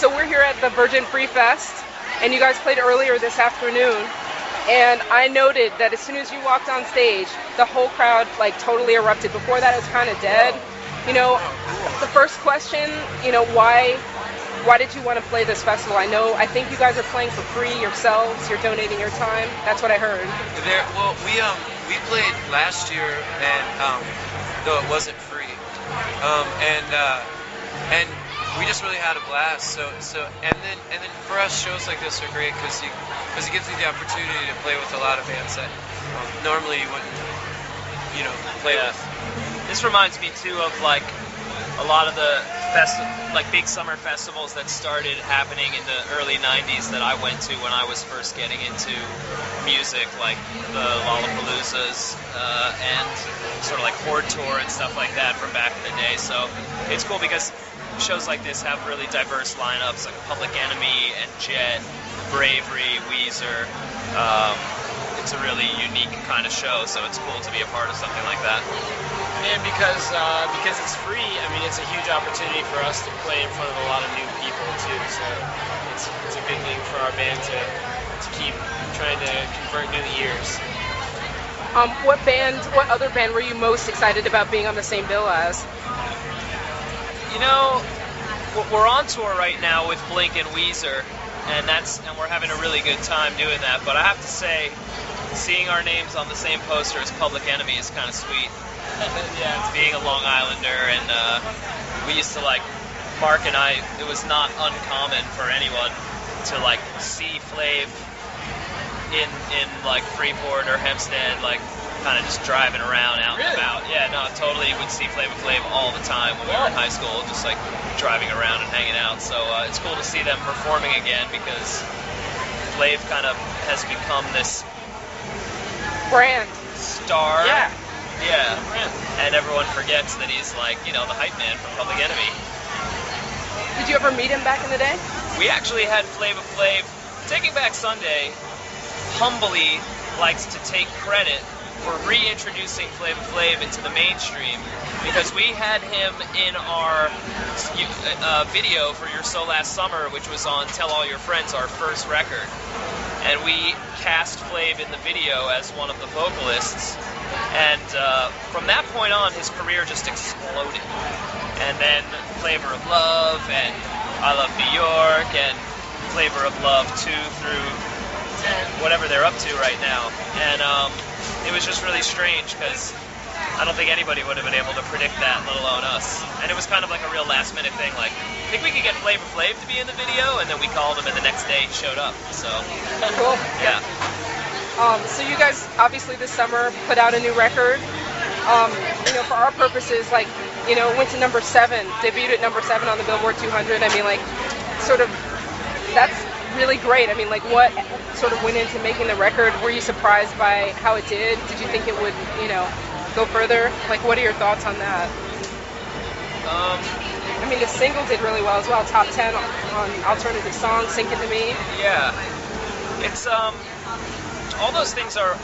So we're here at the Virgin FreeFest, and you guys played earlier this afternoon. And I noted that as soon as you walked on stage, the whole crowd like totally erupted. Before that, it was kind of dead. You know, the first question, you know, why did you want to play this festival? I think you guys are playing for free yourselves. You're donating your time. That's what I heard. Well, we played last year, and though it wasn't free, and we just really had a blast. So and then for us, shows like this are great because it gives you the opportunity to play with a lot of bands that normally you wouldn't, play with. This reminds me too of like a lot of the big summer festivals that started happening in the early 90s that I went to when I was first getting into music, like the Lollapaloozas and sort of like Horde Tour and stuff like that from back in the day. So it's cool because shows like this have really diverse lineups, like Public Enemy and Jet, Bravery, Weezer. It's a really unique kind of show, so it's cool to be a part of something like that. And because it's free, I mean, it's a huge opportunity for us to play in front of a lot of new people too. So it's a good thing for our band to keep trying to convert new ears. What other band were you most excited about being on the same bill as? You know, we're on tour right now with Blink and Weezer, and we're having a really good time doing that. But I have to say, seeing our names on the same poster as Public Enemy is kind of sweet. Yeah, it's being a Long Islander, and we used to Mark and I. It was not uncommon for anyone to see Flav in Freeport or Hempstead, kind of just driving around out and about. Yeah, no, totally. Would see Flav all the time when we were in high school, just driving around and hanging out. So it's cool to see them performing again because Flav kind of has become this brand star. Yeah, and everyone forgets that he's the hype man from Public Enemy. Did you ever meet him back in the day? We actually had Flav. Taking Back Sunday humbly likes to take credit for reintroducing Flav into the mainstream because we had him in our video for Your So Last Summer, which was on Tell All Your Friends, our first record. And we cast Flav in the video as one of the vocalists. And from that point on, his career just exploded. And then Flavor of Love and I Love New York and Flavor of Love 2 through whatever they're up to right now. And it was just really strange because I don't think anybody would have been able to predict that, let alone us. And it was kind of like a real last minute thing, think we could get Flavor Flav to be in the video, and then we called him and the next day he showed up. So cool. Yeah. So you guys obviously this summer put out a new record. For our purposes, it went to number 7, debuted at number 7 on the Billboard 200. I mean, that's really great. I mean, what sort of went into making the record? Were you surprised by how it did? Did you think it would, go further? What are your thoughts on that? I mean, the single did really well as well. Top 10 on alternative songs, Sink It To Me. Yeah. It's all those things are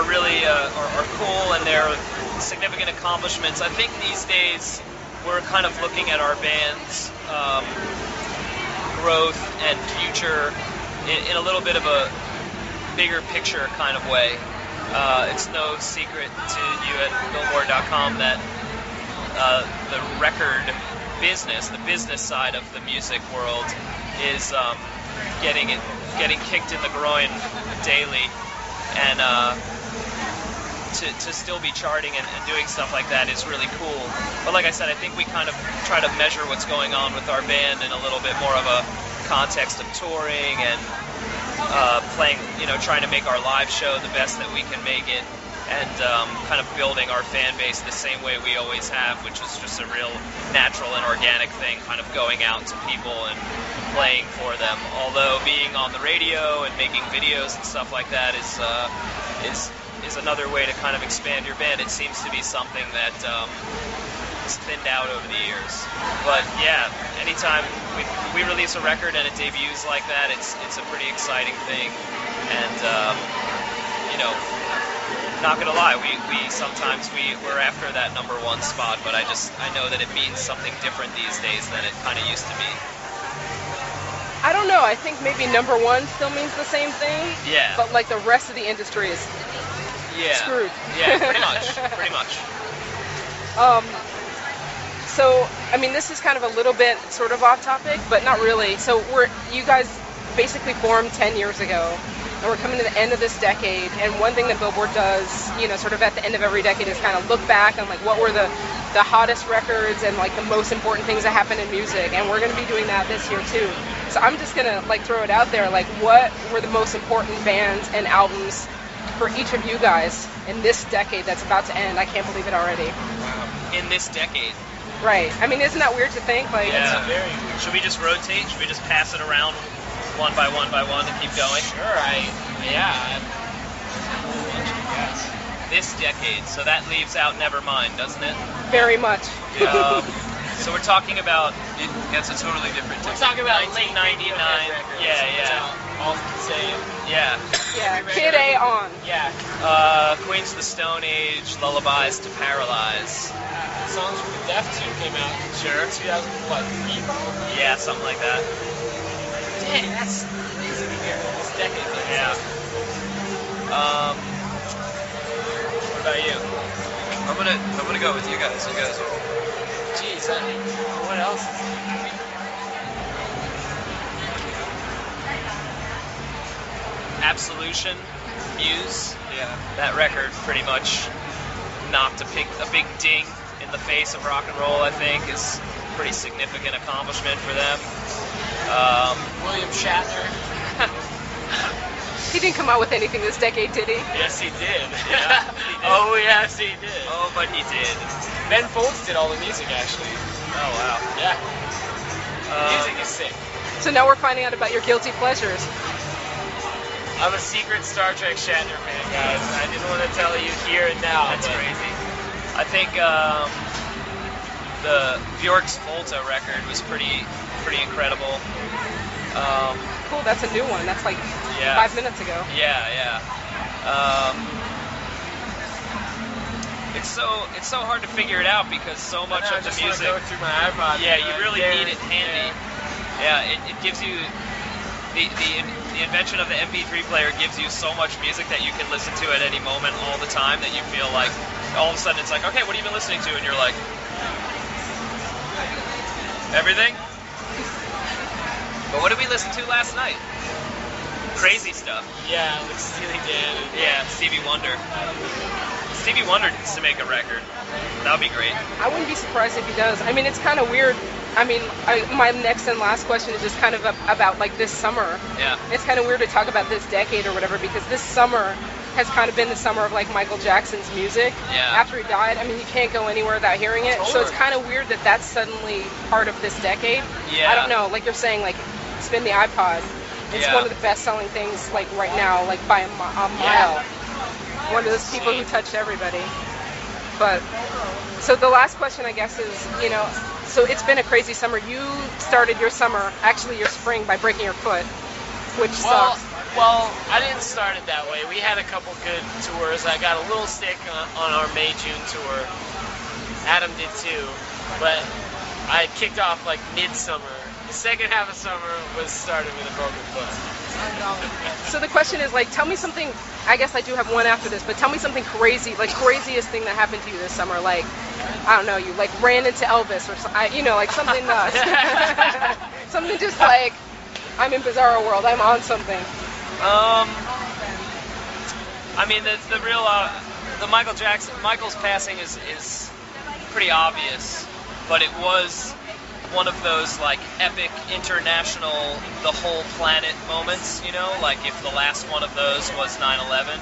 really are cool, and they're significant accomplishments. I think these days we're kind of looking at our band's growth and future in a little bit of a bigger picture kind of way. It's no secret to you at Billboard.com that the record business, the business side of the music world, is getting kicked in the groin daily, and to still be charting and doing stuff like that is really cool. But like I said, I think we kind of try to measure what's going on with our band in a little bit more of a context of touring and playing, trying to make our live show the best that we can make it, and kind of building our fan base the same way we always have, which is just a real natural and organic thing, kind of going out to people and playing for them. Although being on the radio and making videos and stuff like that is another way to kind of expand your band. It seems to be something that is thinned out over the years. But yeah, anytime we release a record and it debuts like that, it's a pretty exciting thing. And not gonna lie, we're after that number 1 spot, but I know that it means something different these days than it kind of used to be. know. I think maybe number one still means the same thing. Yeah. But like the rest of the industry is screwed. Yeah, pretty much. Pretty much. So, I mean, this is kind of a little bit sort of off topic, but not really. So you guys basically formed 10 years ago, and we're coming to the end of this decade. And one thing that Billboard does, sort of at the end of every decade, is kind of look back on like what were the hottest records and like the most important things that happened in music. And we're going to be doing that this year too. So I'm just gonna like throw it out there, like what were the most important bands and albums for each of you guys in this decade that's about to end? I can't believe it already. In this decade. Right. I mean, isn't that weird to think? Like, Yeah. It's very weird. Should we just rotate? Should we just pass it around one by one and keep going? Sure, This decade. So that leaves out Nevermind, doesn't it? very much. So we're talking about That's a totally different We're technique. talking about 1999. records. Yeah. All can say. Yeah. Yeah. Kid A on. Yeah. Queens of the Stone Age, Lullabies to Paralyze. Songs from the Deaf Tune came out. Sure. 2003. Yeah, something like that. Dang, that's crazy to hear. This decade. Yeah. What about you? I'm gonna go with you guys. You guys are. Jeez, what else? Absolution, Muse. Yeah. That record pretty much knocked a big ding in the face of rock and roll. I think is a pretty significant accomplishment for them. William Shatner. He didn't come out with anything this decade, did he? Yes, he did. Yeah, he did. Oh, yes, he did. Oh, but he did. Ben Folds did all the music, actually. Oh wow. Yeah. Music is sick. So now we're finding out about your guilty pleasures. I'm a secret Star Trek Shatner fan, guys. I didn't want to tell you here and now. That's but crazy. I think the Bjork's Volta record was pretty incredible. Cool, that's a new one. That's like Yeah. 5 minutes ago. Yeah. It's so hard to figure it out because so much I of the just want to music. go through my iPod. Yeah, you really There- need it handy. Yeah, it gives you the invention of the MP3 player gives you so much music that you can listen to at any moment, all the time, that you feel like all of a sudden it's like, okay, what have you been listening to? And you're like, everything. But what did we listen to last night? Crazy stuff. Yeah, like Steely Dan. And Yeah, Stevie Wonder. Stevie Wonder needs to make a record. That would be great. I wouldn't be surprised if he does. I mean, it's kind of weird. I mean, my next and last question is just kind of about like this summer. Yeah. It's kind of weird to talk about this decade or whatever because this summer has kind of been the summer of like Michael Jackson's music. Yeah. After he died, I mean, you can't go anywhere without hearing it. So it's kind of weird that that's suddenly part of this decade. Yeah. I don't know. Like you're saying, like spin the iPod. It's Yeah. one of the best-selling things like right now, like by a mile. One of those people who touched everybody. But so the last question, I guess, is so it's been a crazy summer. You started your summer, actually your spring, by breaking your foot, which sucks. Well, I didn't start it that way. We had a couple good tours. I got a little sick on our May-June tour. Adam did too. But I kicked off like midsummer. The second half of summer was started with a broken foot. So the question is, like, tell me something. I guess I do have one after this, but tell me something crazy, like craziest thing that happened to you this summer. Like, I don't know, you like ran into Elvis or something, like something nuts. Something just like, I'm in Bizarro World, I'm on something. I mean, the real Michael's passing is pretty obvious, but it was one of those like epic international, the whole planet moments, like if the last one of those was 9/11,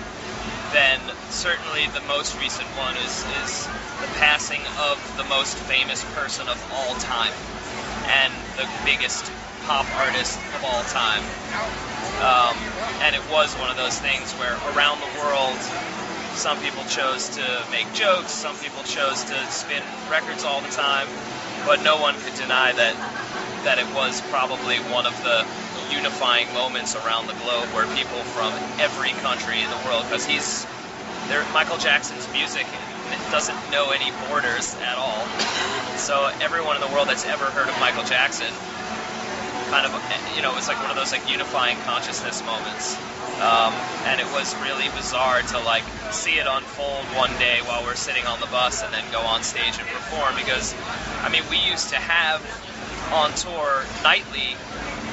then certainly the most recent one is the passing of the most famous person of all time and the biggest pop artist of all time. And it was one of those things where around the world, some people chose to make jokes, some people chose to spin records all the time, but no one could deny that it was probably one of the unifying moments around the globe where people from every country in the world, because Michael Jackson's music doesn't know any borders at all. So everyone in the world that's ever heard of Michael Jackson kind of, you know, it was like one of those like unifying consciousness moments. And it was really bizarre to like see it unfold one day while we're sitting on the bus and then go on stage and perform, because I mean, we used to have on tour nightly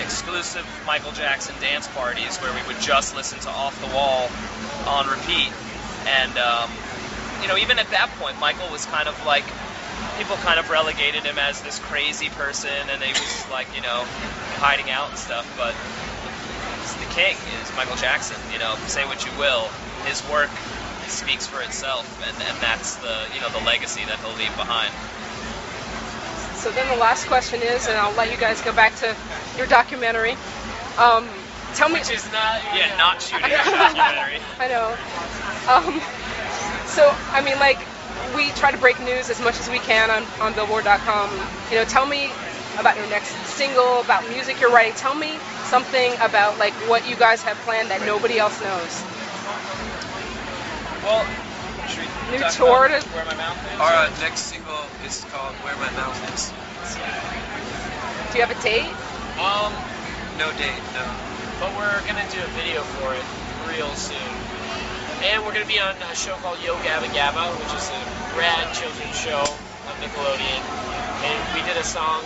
exclusive Michael Jackson dance parties where we would just listen to Off the Wall on repeat. And you know, even at that point, Michael was kind of like, people kind of relegated him as this crazy person, and he was like, you know, hiding out and stuff, but the king is Michael Jackson. You know, say what you will, his work speaks for itself, and that's the, you know, the legacy that he'll leave behind. So then the last question is, and I'll let you guys go back to your documentary. Tell me. Which is not. Yeah, not shooting a documentary. I know. So I mean, like, we try to break news as much as we can on Billboard.com. You know, tell me about your next single, about music you're writing. Tell me something about like what you guys have planned that nobody else knows. Well, should we New talk tour about to- Where My Mouth Is? Our next single is called Where My Mouth Is. Do you have a date? No date, no. But we're gonna do a video for it real soon. And we're gonna be on a show called Yo Gabba Gabba, which is a rad children's show on Nickelodeon. And we did a song.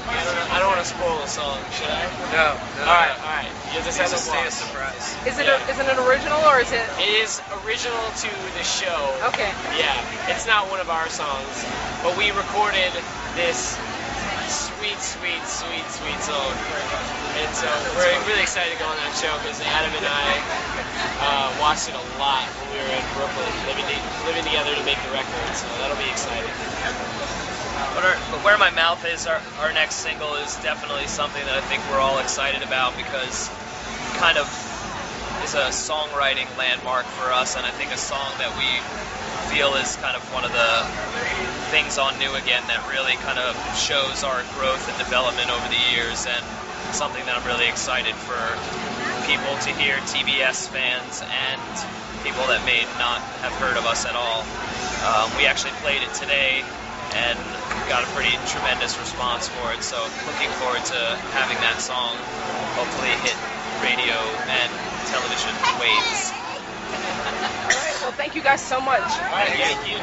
I don't want to spoil the song, should I? No. All right. You just have to stay a watch. surprise. Is it Yeah. is it an original or is it? It is original to the show. Okay. Yeah, it's not one of our songs, but we recorded this sweet song. And so we're really excited to go on that show because Adam and I watched it a lot when we were in Brooklyn, living together to make the record. So that'll be exciting. But Where My Mouth Is, our next single, is definitely something that I think we're all excited about, because it kind of is a songwriting landmark for us, and I think a song that we feel is kind of one of the things on New Again that really kind of shows our growth and development over the years, and something that I'm really excited for people to hear, TBS fans and people that may not have heard of us at all. We actually played it today and got a pretty tremendous response for it, so looking forward to having that song hopefully hit radio and television waves. All right. Well, thank you guys so much. All right, thank you.